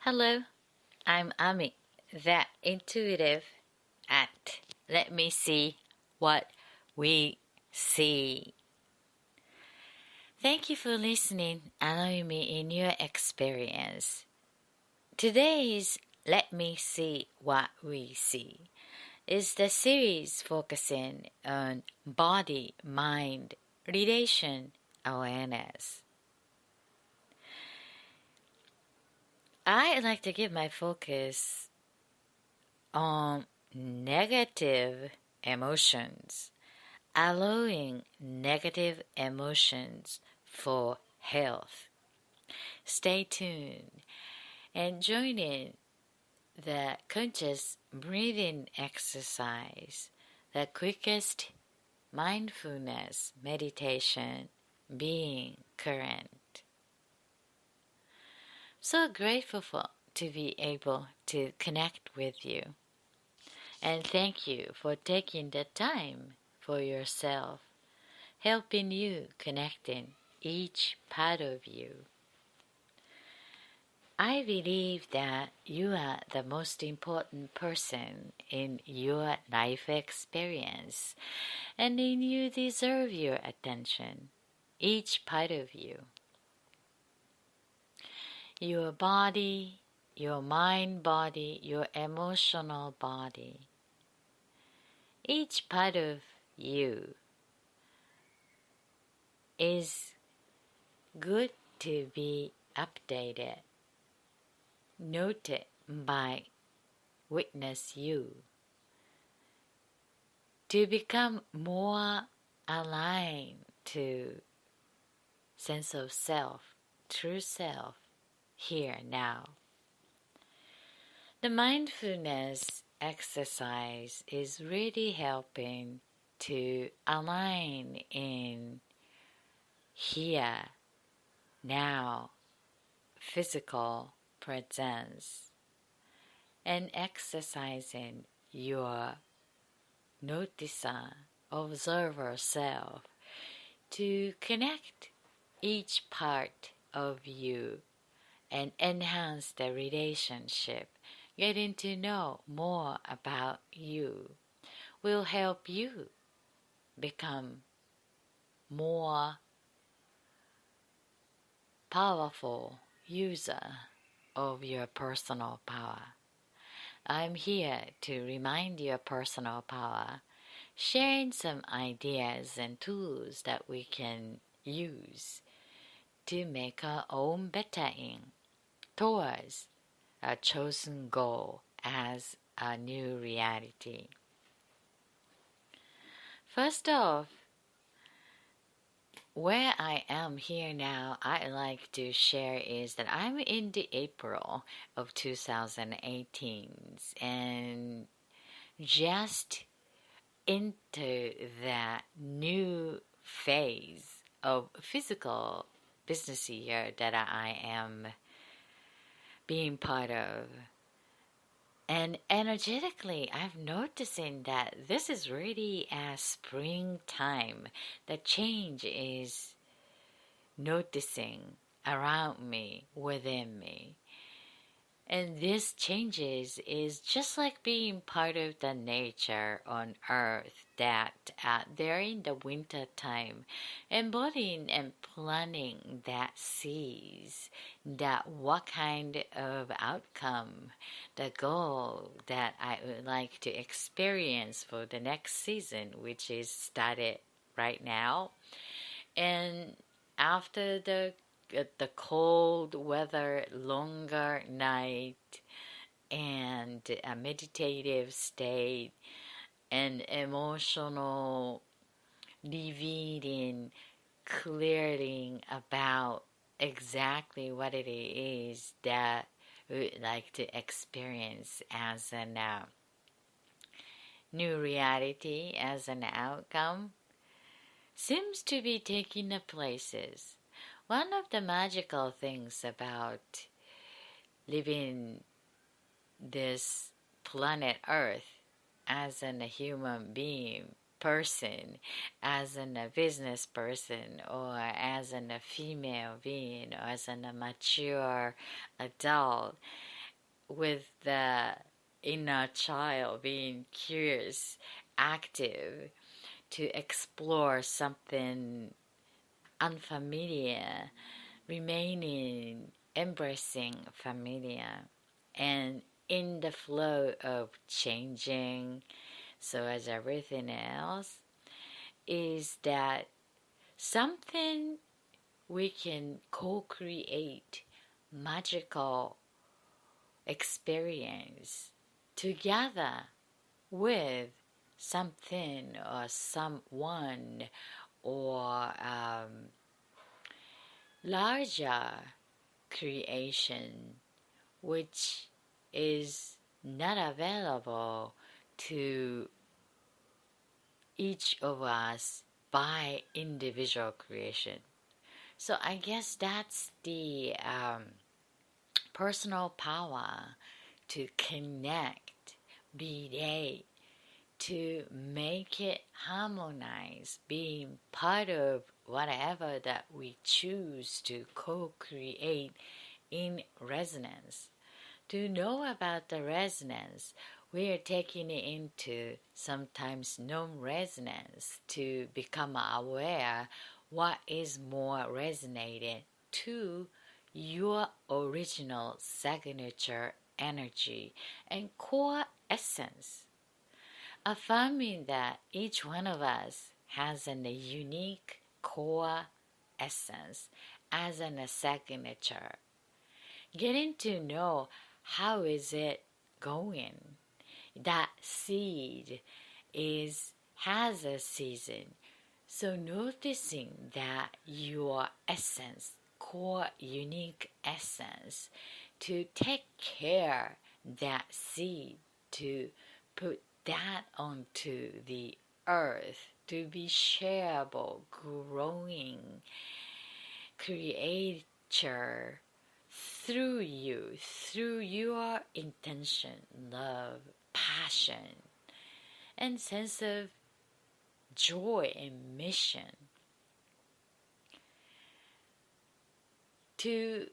Hello, I'm Ami, that intuitive at Let Me See What We See. Thank you for listening, allowing me in your experience. Today's Let Me See What We See is the series focusing on body mind relation awareness. I like to give my focus on negative emotions, allowing negative emotions for health. Stay tuned and join in the conscious breathing exercise, the quickest mindfulness meditation being current. So grateful to be able to connect with you. And thank you for taking the time for yourself, helping you connecting each part of you. I believe that you are the most important person in your life experience, and then you deserve your attention, each part of you. Your body, your mind body, your emotional body. Each part of you is good to be updated, noted by witness you, to become more aligned to sense of self, true self, here now. The mindfulness exercise is really helping to align in here, now, physical presence, and exercising your noticer, observer self to connect each part of you and enhance the relationship. Getting to know more about you will help you become more powerful user of your personal power. I'm here to remind you of personal power, sharing some ideas and tools that we can use to make our own bettering towards a chosen goal as a new reality. First off, where I am here now, I like to share is that I'm in the April of 2018 and just into that new phase of physical business year that I am being part of. And energetically, I'm noticing that this is really a springtime. The change is noticing around me, within me. And this changes is just like being part of the nature on earth that they're in the winter time, embodying and planning that sees that what kind of outcome, the goal that I would like to experience for the next season, which is started right now. And after the cold weather, longer night, and a meditative state, and emotional revealing, clearing about exactly what it is that we would like to experience as a new reality, as an outcome, seems to be taking the places. One of the magical things about living this planet Earth as a human being, person, as a business person, or as a female being, or as a mature adult, with the inner child being curious, active, to explore something unfamiliar, remaining embracing familiar, and in the flow of changing. So, as everything else, is that something we can co create magical experience together with something or someone or larger creation which is not available to each of us by individual creation. So I guess that's the personal power to connect, be they, to make it harmonize, being part of whatever that we choose to co-create in resonance. To know about the resonance, we are taking it into sometimes non-resonance to become aware what is more resonated to your original signature energy and core essence, affirming that each one of us has a unique core essence as a signature. Getting to know how is it going. That seed has a season. So noticing that your essence, core unique essence, to take care that seed, to put that onto the earth, to be shareable, growing creature through you, through your intention, love, passion, and sense of joy and mission, to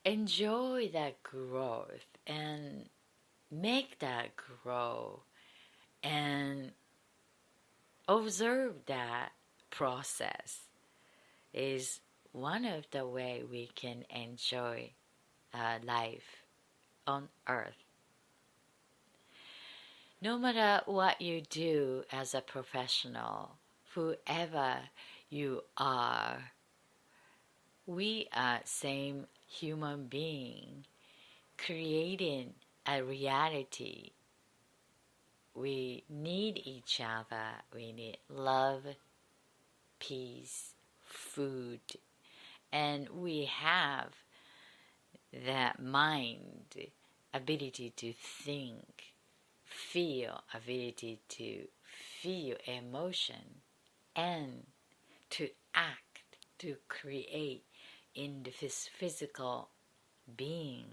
enjoy that growth and make that grow and observe that process is one of the way we can enjoy life on earth. No matter what you do as a professional, whoever you are, we are same human being creating a reality. We need each other. We need love, peace, food, and we have that mind, ability to think, feel, ability to feel emotion, and to act, to create in the physical being.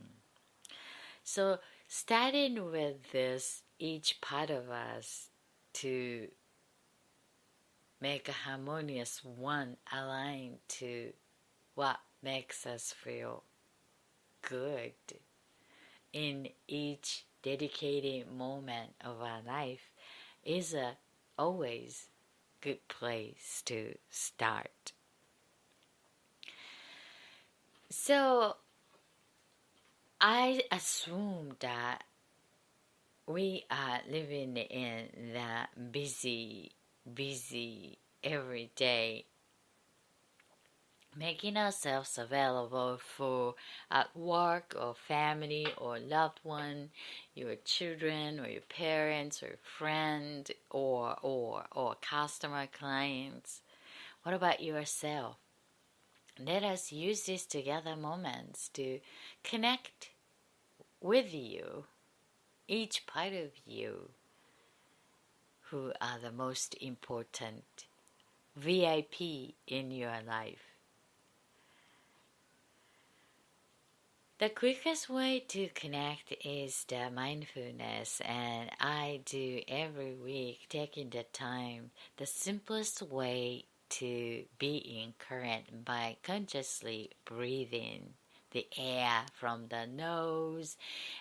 So starting with this, each part of us to make a harmonious one aligned to what makes us feel good in each dedicated moment of our life is a always good place to start. So I assume that we are living in that busy every day, making ourselves available for at work or family or loved one, your children or your parents or friend or customer clients. What about yourself? Let us use these together moments to connect with you, each part of you, who are the most important VIP in your life. The quickest way to connect is the mindfulness, and I do every week, taking the time. The simplest way to be in current by consciously breathing the air from the nose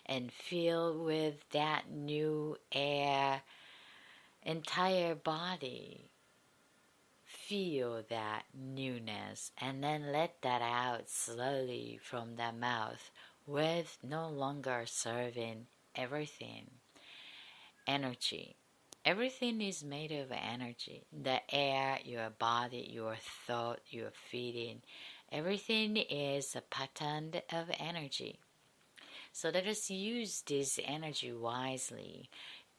and fill with that new air entire body. Feel that newness and then let that out slowly from the mouth with no longer serving everything. Energy. Everything is made of energy. The air, your body, your thought, your feeling, everything is a pattern of energy. So let us use this energy wisely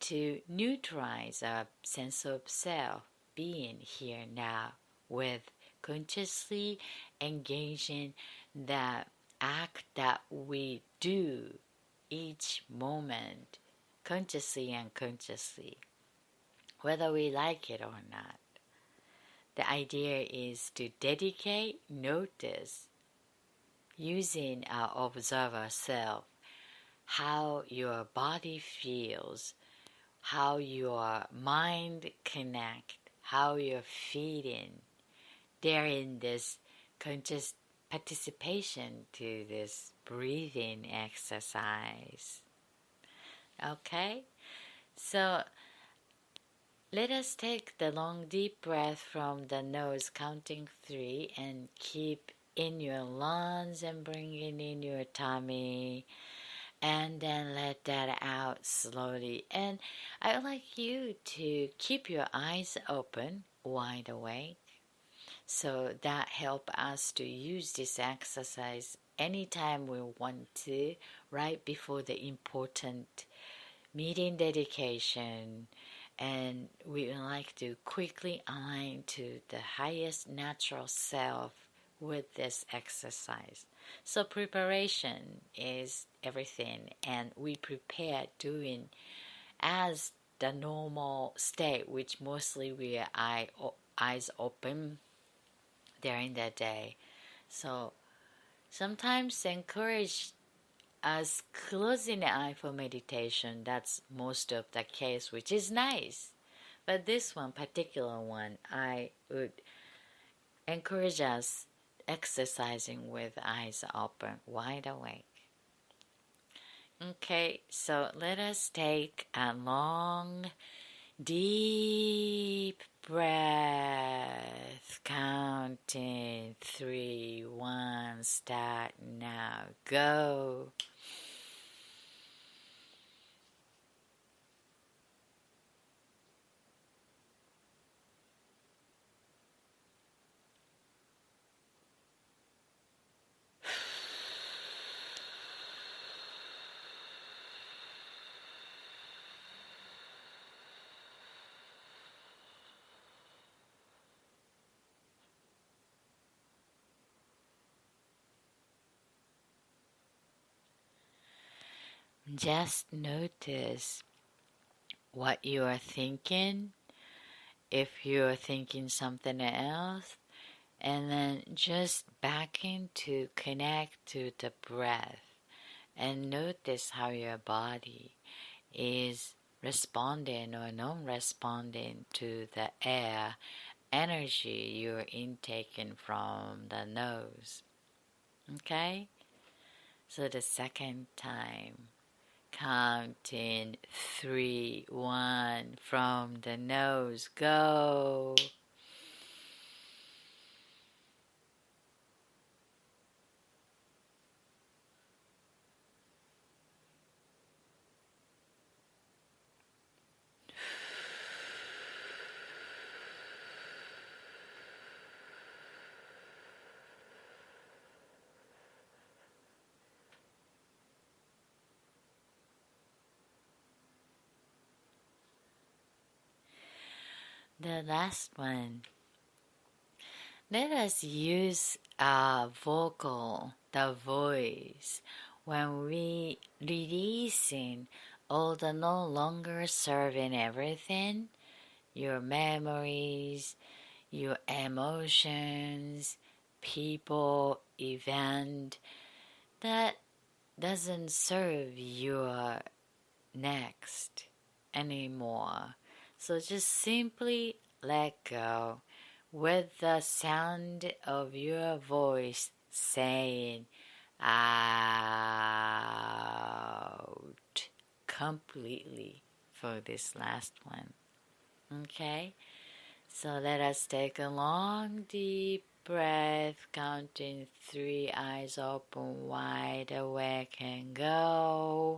to neutralize our sense of self, being here now, with consciously engaging the act that we do each moment, consciously and unconsciously, whether we like it or not. The idea is to dedicate notice using our observer self, how your body feels, how your mind connect, how you're feeling. They're in this conscious participation to this breathing exercise. Okay? So let us take the long deep breath from the nose, counting 3, and keep in your lungs and bringing in your tummy, and then let that out slowly. And I would like you to keep your eyes open, wide awake, so that help us to use this exercise anytime we want to, right before the important meeting dedication, and we would like to quickly align to the highest natural self with this exercise. So preparation is everything, and we prepare doing as the normal state, which mostly we are eyes open during the day. So sometimes encourage us closing the eye for meditation. That's most of the case, which is nice. But this one, particular one, I would encourage us exercising with eyes open, wide awake. Okay, so let us take a long, deep breath, counting 3, 1, start now, go. Just notice what you are thinking, if you are thinking something else, and then just back into connect to the breath and notice how your body is responding or non-responding to the air energy you're intaking from the nose. Okay? So the second time, counting 3, 1, from the nose, go. The last one. Let us use our vocal, the voice, when we releasing all the no longer serving everything, your memories, your emotions, people, event, that doesn't serve your next anymore. So just simply let go with the sound of your voice saying, out completely for this last one. Okay? So let us take a long, deep breath, counting 3, eyes open, wide awake, and go.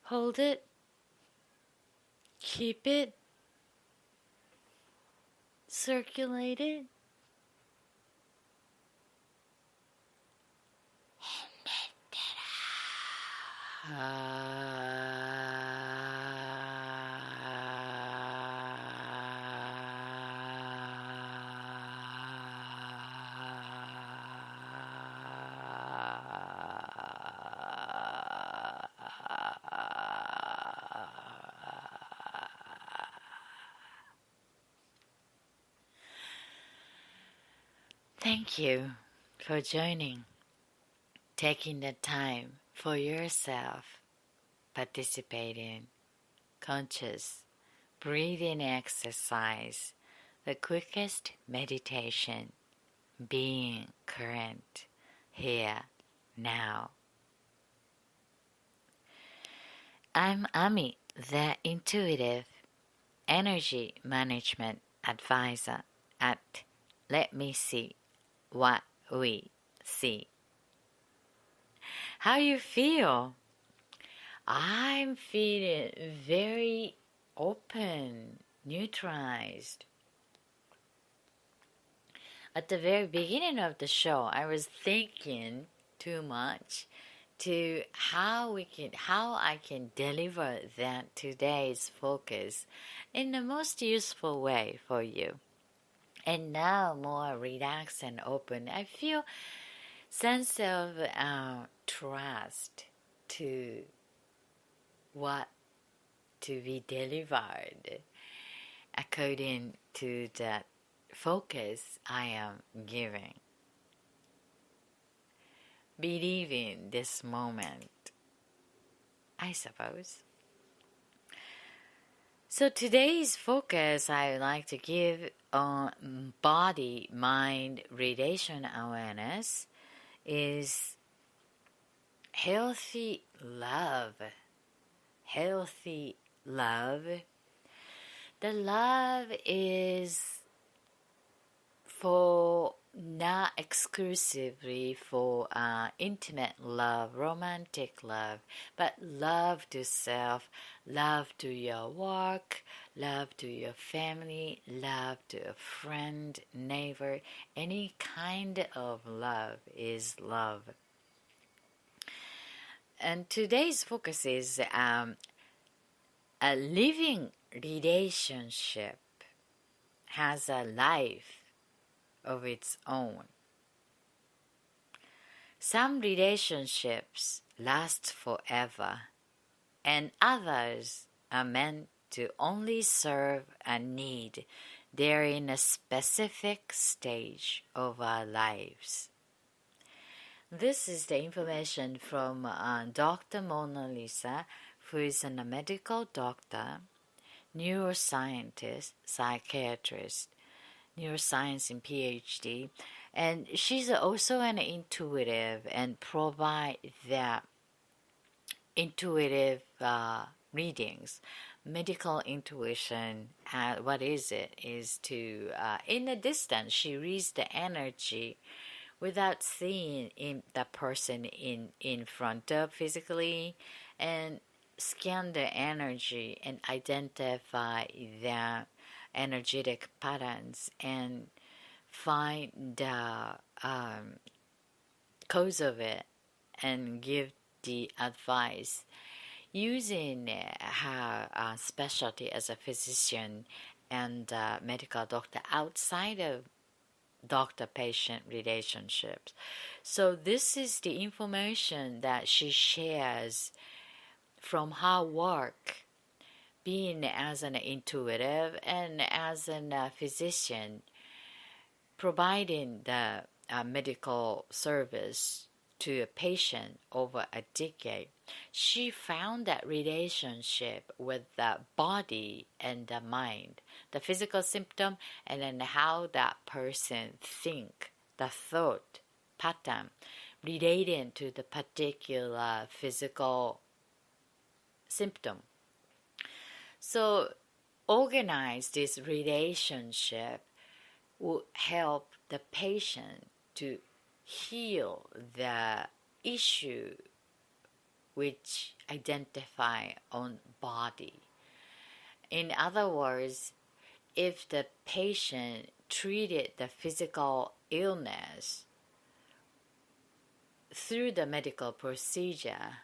Hold it. Keep it. Circulate it. Thank you for joining, taking the time for yourself, participating, conscious, breathing exercise, the quickest meditation, being current, here, now. I'm Ami, the intuitive energy management advisor at Let Me See What We See. How you feel? I'm feeling very open, neutralized. At the very beginning of the show, I was thinking too much to how I can deliver that today's focus in the most useful way for you. And now more relaxed and open, I feel sense of trust to what to be delivered according to the focus I am giving. Believing this moment, I suppose. So today's focus I would like to give on body-mind relation awareness is healthy love. Healthy love. The love is for not exclusively for intimate love, romantic love, but love to self, love to your work, love to your family, love to a friend, neighbor. Any kind of love is love. And today's focus is a living relationship has a life of its own. Some relationships last forever, and others are meant to only serve a need. They're in a specific stage of our lives. This is the information from Dr. Mona Lisa, who is a medical doctor, neuroscientist, psychiatrist, neuroscience and PhD, and she's also an intuitive and provide the intuitive readings. Medical intuition, what is it? Is to, in a distance, she reads the energy without seeing the person in front of physically, and scan the energy and identify the energetic patterns and find the cause of it and give the advice using her specialty as a physician and medical doctor outside of doctor-patient relationships. So this is the information that she shares from her work, being as an intuitive and as a physician, providing the medical service to a patient over a decade. She found that relationship with the body and the mind, the physical symptom, and then how that person think, the thought pattern relating to the particular physical symptom. So organize this relationship will help the patient to heal the issue which identify on body. In other words, if the patient treated the physical illness through the medical procedure,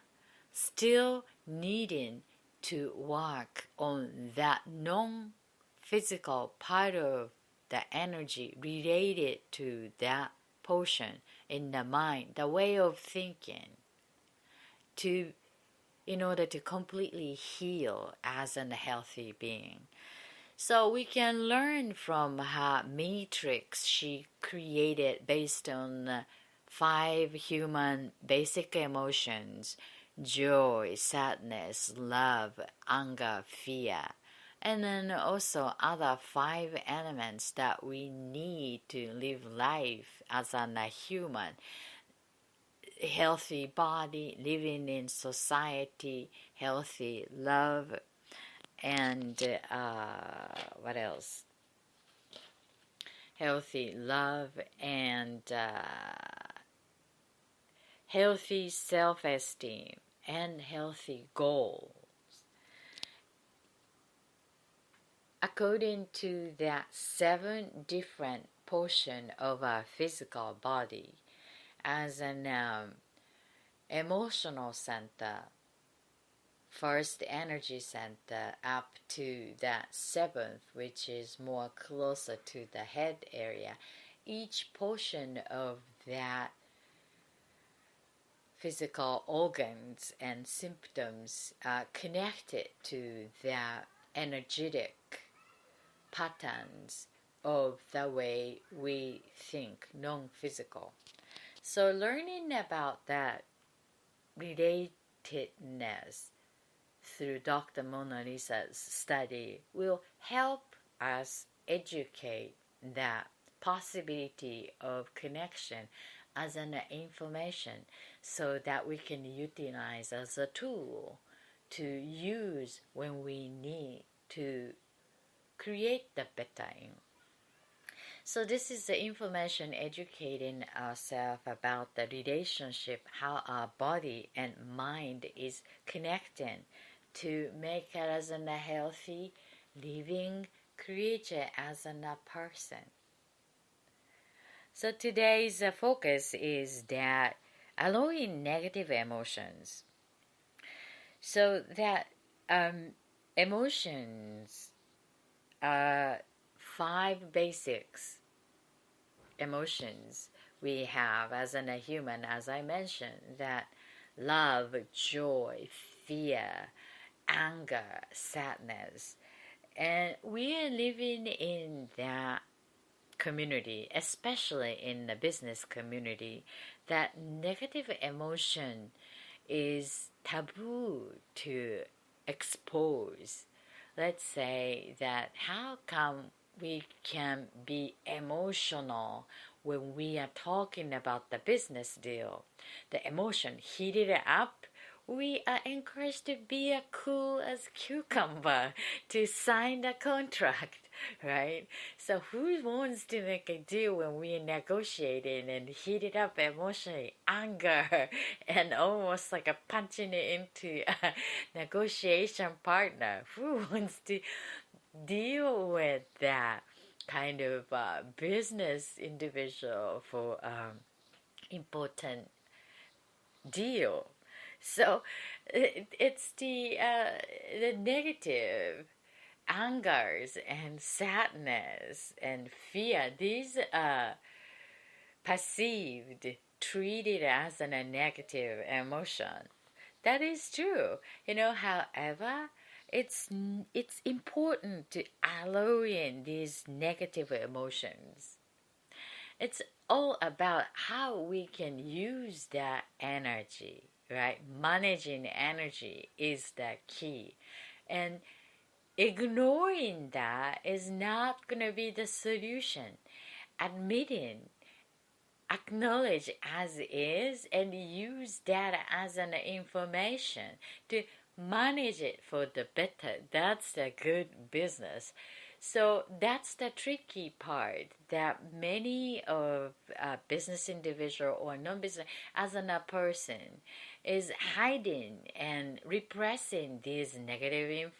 still needing to work on that non-physical part of the energy related to that portion in the mind, the way of thinking, in order to completely heal as a healthy being. So we can learn from her matrix she created based on 5 human basic emotions: joy, sadness, love, anger, fear, and then also other 5 elements that we need to live life as a human. Healthy body, living in society, healthy love, and what else? Healthy love and healthy self-esteem and healthy goals. According to that 7 different portion of our physical body, as an emotional center, first energy center, up to that 7th, which is more closer to the head area, each portion of that physical organs and symptoms are connected to their energetic patterns of the way we think, non-physical. So learning about that relatedness through Dr. Mona Lisa's study will help us educate that possibility of connection as an information, so that we can utilize as a tool to use when we need to create the bettering. So this is the information educating ourselves about the relationship, how our body and mind is connecting to make us a healthy living creature as a person. So today's focus is that allowing negative emotions. So that emotions are 5 basics emotions we have as a human, as I mentioned, that love, joy, fear, anger, sadness. And we are living in that community, especially in the business community, that negative emotion is taboo to expose. Let's say that how come we can be emotional when we are talking about the business deal? The emotion heated up. We are encouraged to be cool as cucumber to sign the contract, right? So who wants to make a deal when we are negotiating and heated up emotionally, anger, and almost like a punching it into a negotiation partner? Who wants to deal with that kind of business individual for important deal? So it's the negative angers and sadness and fear. These are perceived, treated as a negative emotion. That is true. However, it's important to allow in these negative emotions. It's all about how we can use that energy, right? Managing energy is the key. And ignoring that is not going to be the solution. Admitting, acknowledge as is, and use that as an information to manage it for the better. That's the good business. So that's the tricky part that many of business individual or non-business as a person is hiding and repressing these negative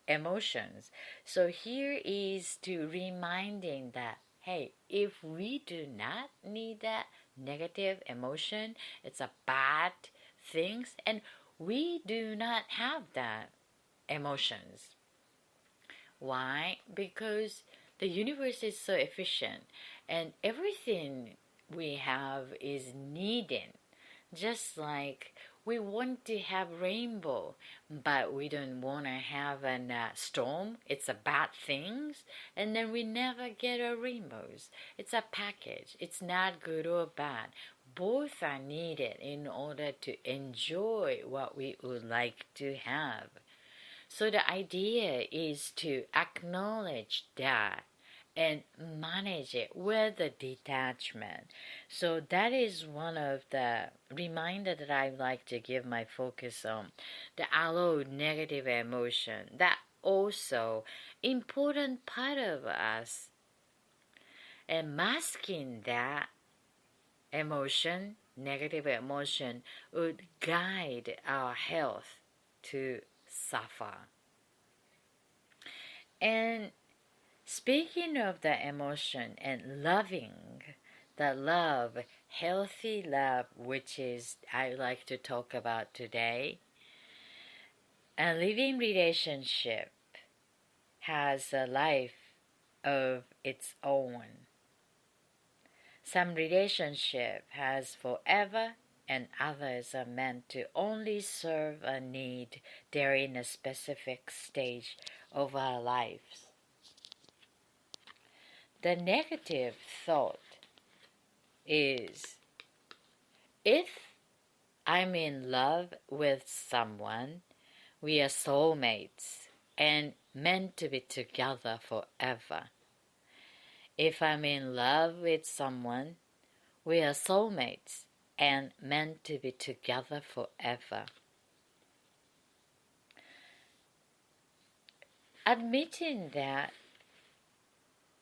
emotions. So here is to reminding that, hey, if we do not need that negative emotion, it's a bad things, and we do not have that emotions. Why? Because the universe is so efficient and everything we have is needed. Just like we want to have rainbow, but we don't want to have a storm. It's a bad things, and then we never get a rainbows. It's a package. It's not good or bad. Both are needed in order to enjoy what we would like to have. So the idea is to acknowledge that and manage it with a detachment. So that is one of the reminder that I like to give my focus on. The allow negative emotion. That also important part of us. And masking that emotion, negative emotion, would guide our health to suffer. And speaking of the emotion and loving, the love, healthy love, which is I like to talk about today, a living relationship has a life of its own. Some relationship has forever and others are meant to only serve a need during a specific stage of our lives. The negative thought is, if I'm in love with someone, we are soulmates and meant to be together forever. If I'm in love with someone, we are soulmates and meant to be together forever. Admitting that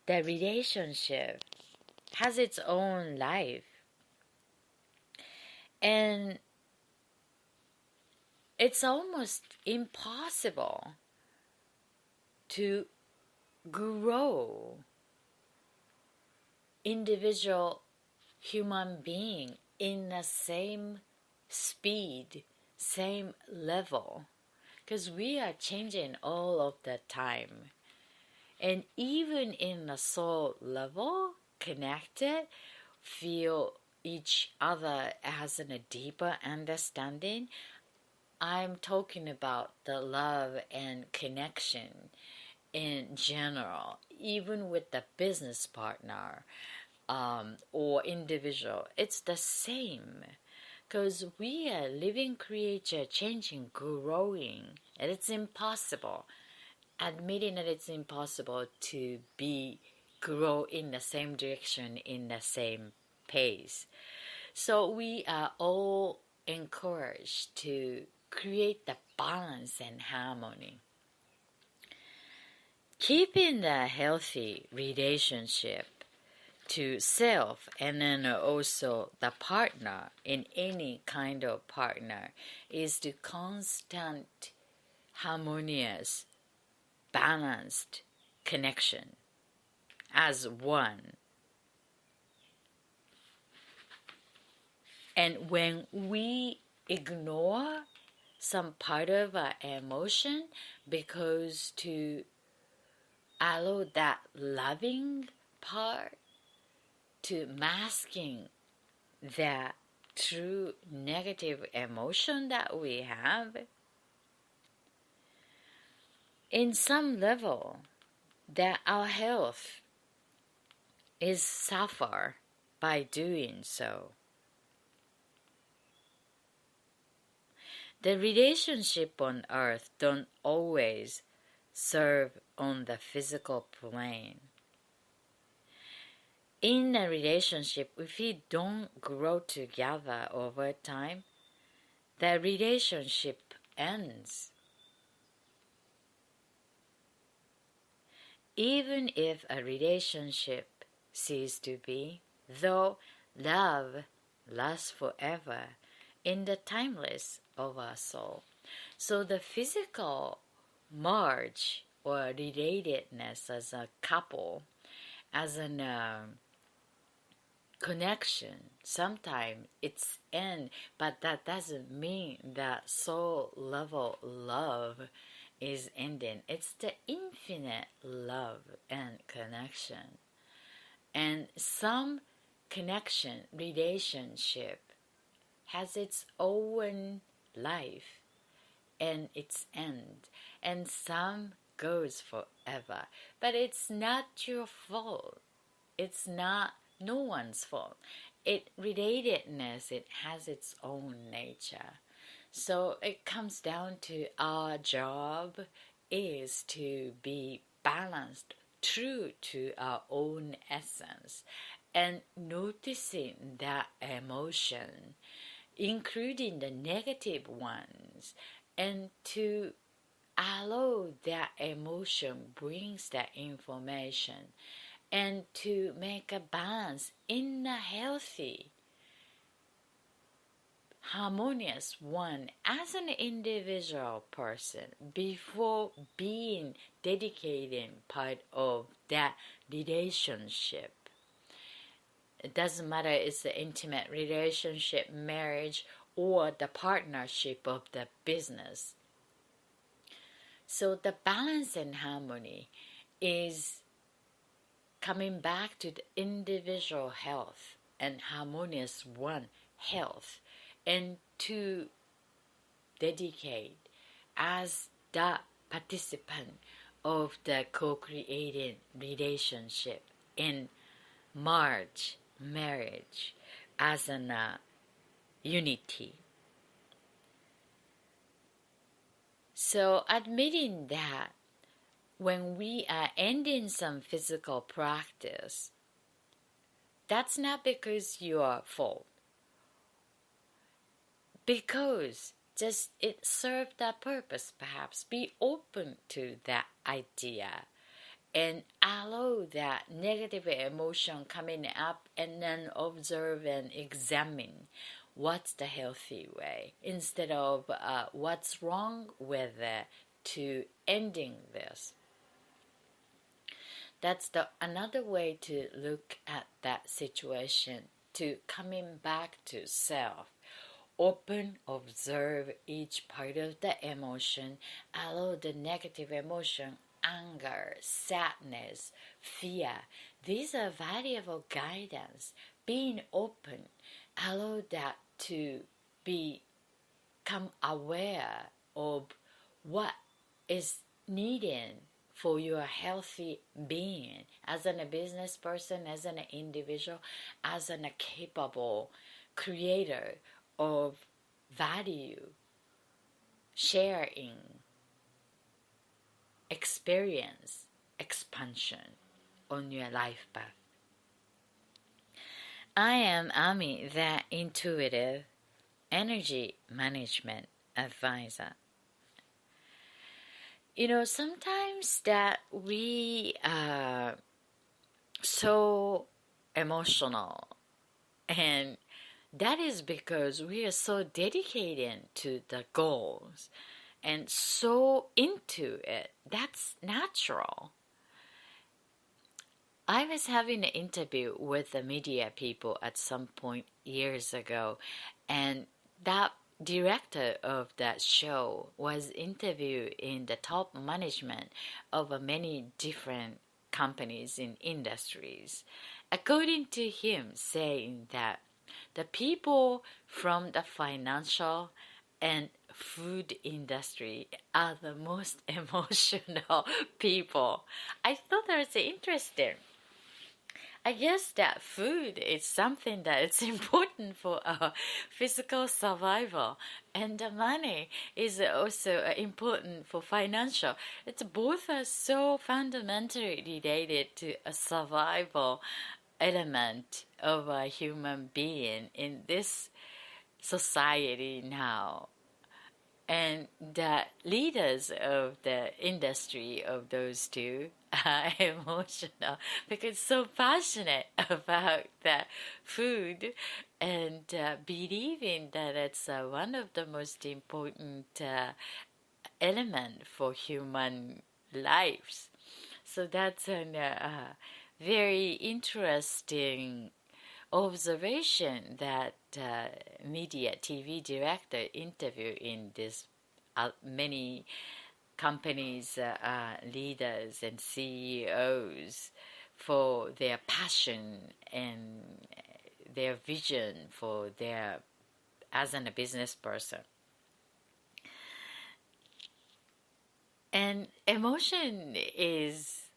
the relationship has its own life, and it's almost impossible to grow individual human being in the same speed, same level, because we are changing all of the time. And even in the soul level, connected, feel each other as in a deeper understanding. I'm talking about the love and connection in general, even with the business partner or individual. It's the same, because we are living creature, changing, growing, and it's impossible. Admitting that it's impossible to grow in the same direction in the same pace. So we are all encouraged to create the balance and harmony. Keeping the healthy relationship to self and then also the partner in any kind of partner is the constant harmonious balanced connection as one. And when we ignore some part of our emotion because to allow that loving part to masking that true negative emotion that we have, in some level that our health is suffer by doing so. The relationship on earth don't always serve on the physical plane. In a relationship, if we don't grow together over time, the relationship ends. Even if a relationship ceases to be, though love lasts forever in the timeless of our soul. So the physical merge or relatedness as a couple, as an connection, sometimes it's end, but that doesn't mean that soul level love is ending. It's the infinite love and connection. And some connection, relationship has its own life and its end, and some goes forever. But it's not your fault. It's not no one's fault. Relatedness, it has its own nature. So it comes down to our job is to be balanced, true to our own essence, and noticing that emotion, including the negative ones, and to allow that emotion brings that information, and to make a balance in a healthy, harmonious one as an individual person before being dedicating part of that relationship. It doesn't matter if it's the intimate relationship, marriage, or the partnership of the business. So the balance and harmony is coming back to the individual health and harmonious one health, and to dedicate as the participant of the co-creating relationship in marriage as an unity. So admitting that when we are ending some physical practice, that's not because you are at fault. Because just it served that purpose, perhaps. Be open to that idea and allow that negative emotion coming up, and then observe and examine what's the healthy way instead of what's wrong with it to ending this. That's another way to look at that situation, to coming back to self. Open, observe each part of the emotion, allow the negative emotion, anger, sadness, fear. These are valuable guidance. Being open, allow that to become aware of what is needed for your healthy being as a business person, as an individual, as a capable creator of value, sharing, experience, expansion on your life path. I am Ami, the intuitive energy management advisor. Sometimes that we are so emotional, and that is because we are so dedicated to the goals and so into it. That's natural. I was having an interview with the media people at some point years ago, and that director of that show was interviewed in the top management of many different companies in industries. According to him, saying that the people from the financial and food industry are the most emotional people. I thought that was interesting. I guess that food is something that it's important for our physical survival, and the money is also important for financial. It's both are so fundamentally related to a survival element of a human being in this society now. And the leaders of the industry of those two are emotional because so passionate about the food and believing that it's one of the most important element for human lives. So that's a very interesting observation that media TV director interviewed in this many companies leaders and CEOs for their passion and their vision for their as a business person. And emotion is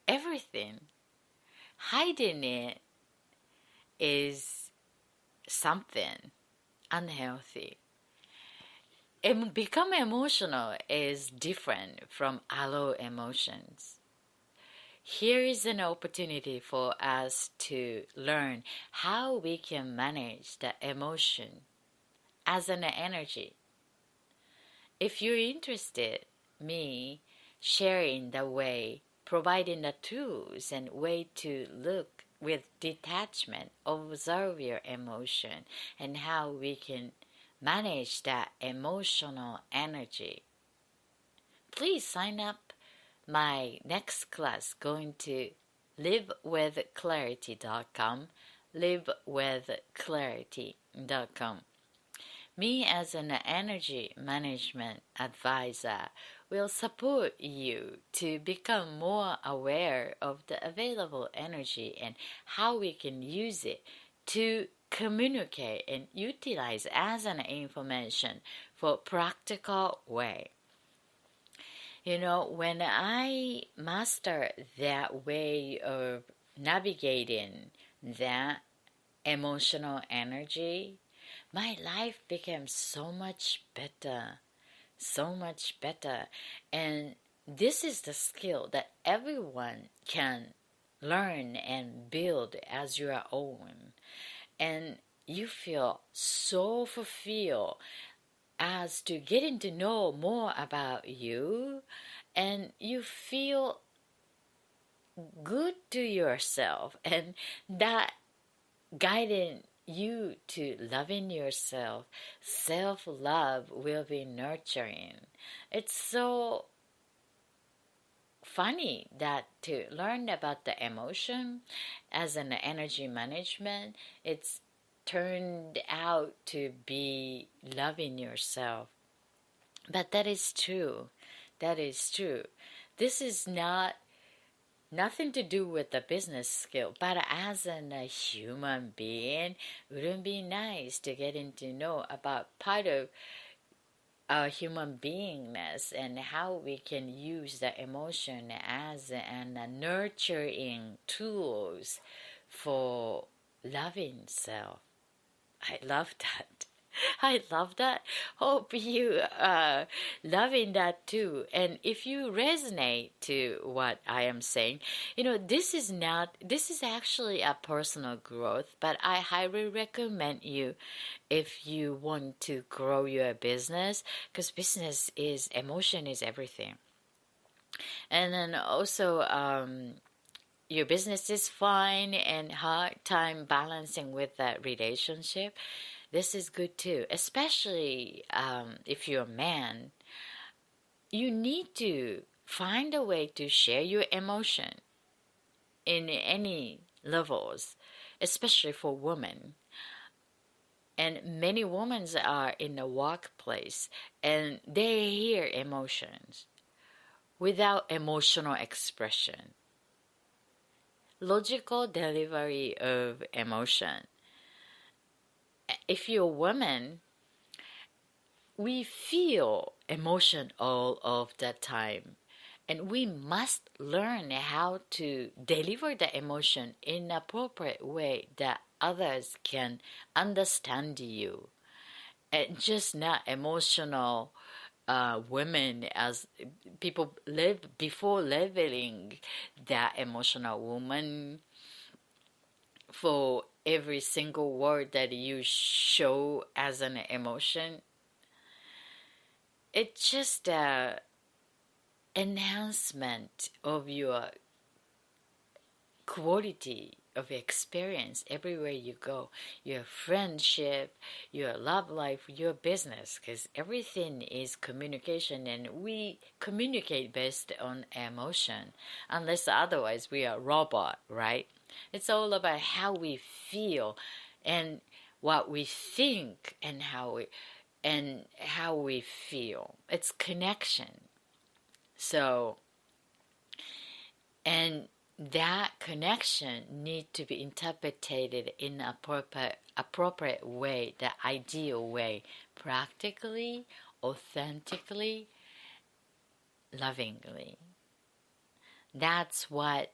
everything. Hiding it is something unhealthy. Become emotional is different from allow emotions. Here is an opportunity for us to learn how we can manage the emotion as an energy. If you're interested, me sharing the way, providing the tools and way to look with detachment, observe your emotion and how we can manage that emotional energy. Please sign up my next class going to livewithclarity.com, livewithclarity.com. Me as an energy management advisor will support you to become more aware of the available energy and how we can use it to communicate and utilize as an information for practical way. You know, when I master that way of navigating that emotional energy, my life became so much better, so much better. And this is the skill that everyone can learn and build as your own. And you feel so fulfilled as to getting to know more about you, and you feel good to yourself, and that guiding you to loving yourself, self-love will be nurturing. It's so funny that to learn about the emotion as an energy management, it's turned out to be loving yourself. But that is true. That is true. This is nothing to do with the business skill, but as a human being, wouldn't it be nice to getting to know about part of our human beingness and how we can use the emotion as a nurturing tools for loving self. I love that. I love that. Hope you are loving that too. And if you resonate to what I am saying, you know, this is actually a personal growth, but I highly recommend you if you want to grow your business, because emotion is everything. And then also, your business is fine and hard time balancing with that relationship, this is good too, especially if you're a man. You need to find a way to share your emotion in any levels, especially for women. And many women are in the workplace and they hear emotions without emotional expression, logical delivery of emotion. If you're a woman, we feel emotion all of the time. And we must learn how to deliver the emotion in an appropriate way that others can understand you. And just not emotional women as people live before labeling that emotional woman for every single word that you show as an emotion. It's just a enhancement of your quality of experience everywhere you go, your friendship, your love life, your business, because everything is communication, and we communicate based on emotion. Unless otherwise we are robot, right? It's all about how we feel and what we think and how we feel. It's connection. So, and that connection need to be interpreted in appropriate way, the ideal way, practically, authentically, lovingly. That's what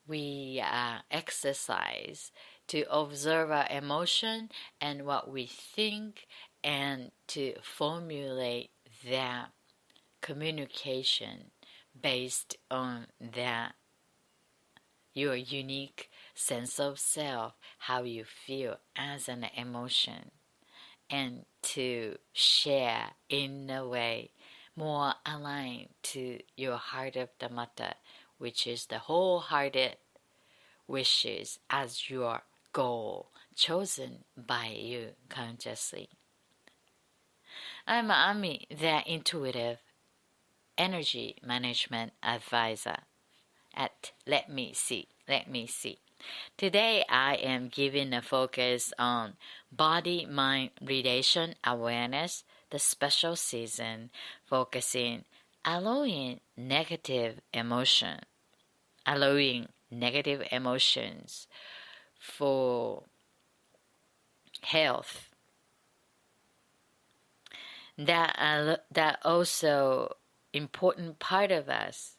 we exercise, to observe our emotion and what we think, and to formulate that communication based on that your unique sense of self, how you feel as an emotion, and to share in a way more aligned to your heart of the matter, which is the wholehearted wishes as your goal chosen by you consciously. I'm Ami, the intuitive energy management advisor at Let Me See. Today I am giving a focus on body-mind relation awareness, the special season focusing allowing negative emotions for health. That also important part of us.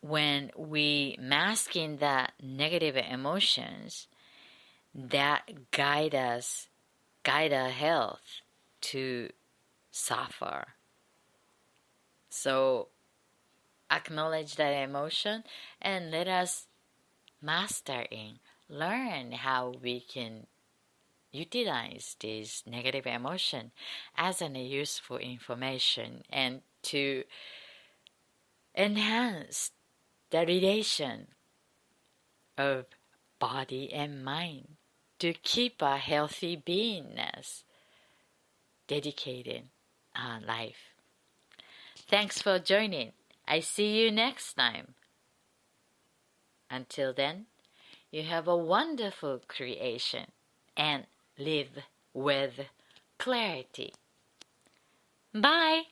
When we masking that negative emotions, that guide our health to suffer. So acknowledge that emotion and let us learn how we can utilize this negative emotion as a useful information, and to enhance the relation of body and mind, to keep a healthy beingness, dedicated our life. Thanks for joining. I see you next time. Until then, you have a wonderful creation and live with clarity. Bye!